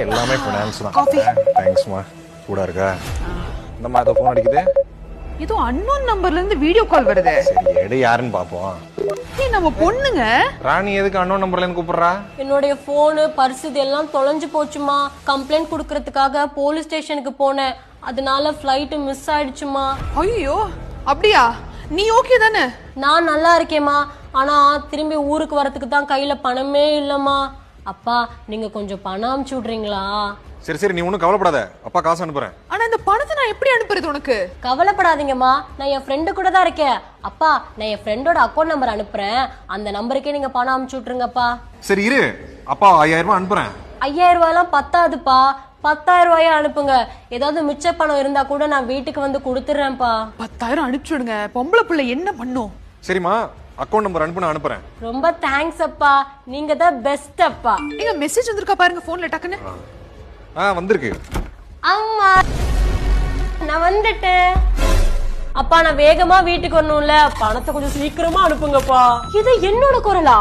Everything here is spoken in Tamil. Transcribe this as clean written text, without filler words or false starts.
எல்லாமே ஃபினான்ஸ் தான். தேங்க்ஸ்மா. சூடா இருக்கா? இந்தம்மா ஏதோ ஃபோன் அடிக்குது. ஏதோ அன்னோன் நம்பர்ல இருந்து வீடியோ கால் வருது. சரி எடு, யாருன்னு பாப்போம். ஏய் நம்ம பொண்ணுங்க. ராணி எதுக்கு அன்னோன் நம்பர்ல இருந்து கூப்பிடுறா? என்னோட போனு பர்ஸ் இதெல்லாம் தொலைஞ்சு போச்சுமா. கம்ப்ளைண்ட் கொடுக்கறதுக்காக போலீஸ் ஸ்டேஷனுக்கு போனேன். அதனால ஃப்ளைட் மிஸ் ஆயிடுச்சுமா. ஐயோ அப்படியா? நீ ஓகே தானே? நான் நல்லா இருக்கேம்மா. ஆனா திரும்பி ஊருக்கு வரதுக்கு தான் கையில பணமே இல்லம்மா. அப்பா நீங்க கொஞ்சம் பணம் அனுப்பிச்சு விடுறீங்களா? சரி சரி, நீ ஒன்றும் கவலைப்படாத, அப்பா காசு அனுப்புறேன். ஆனா இந்த பணத்தை நான் எப்படி அனுப்புறது உனக்கு? கவலைப்படாதீங்கம்மா, நான் என் ஃப்ரெண்டு கூட தான் இருக்கேன். அப்பா நான் என் ஃப்ரெண்டோட அக்கௌண்ட் நம்பர் அனுப்புறேன். அந்த நம்பருக்கே நீங்க பணம் அனுப்பிச்சு விட்டுருங்கப்பா. சரி இரு, அப்பா 5000 ரூபாய் அனுப்புறேன். 5000 ரூபாயெல்லாம் பத்தாதுப்பா. 10000 ரூபாயா அனுப்புங்க. ஏதாவது மிச்ச பணம் இருந்தா கூட நான் வீட்டுக்கு வந்து கொடுத்துறேன்ப்பா. 10,000 அனுப்பிச்சு விடுங்க. பொம்பளை பிள்ளை என்ன பண்ணும்? சரிம்மா, அக்கௌண்ட் நம்பர் அனுப்பு, நான் அனுப்புறேன். ரொம்ப தேங்க்ஸ் அப்பா, நீங்க தான் பெஸ்ட் அப்பா. எங்க மெசேஜ் வந்திருக்கா பாருங்க போன்ல டக்குன்னு. வந்திருக்கு. அம்மா நான் வந்துட்டேன். அப்பா நான் வேகமா வீட்டுக்கு வரணும்ல, பணத்தை கொஞ்சம் சீக்கிரமா அனுப்புங்கப்பா. இது என்னோட குரலா?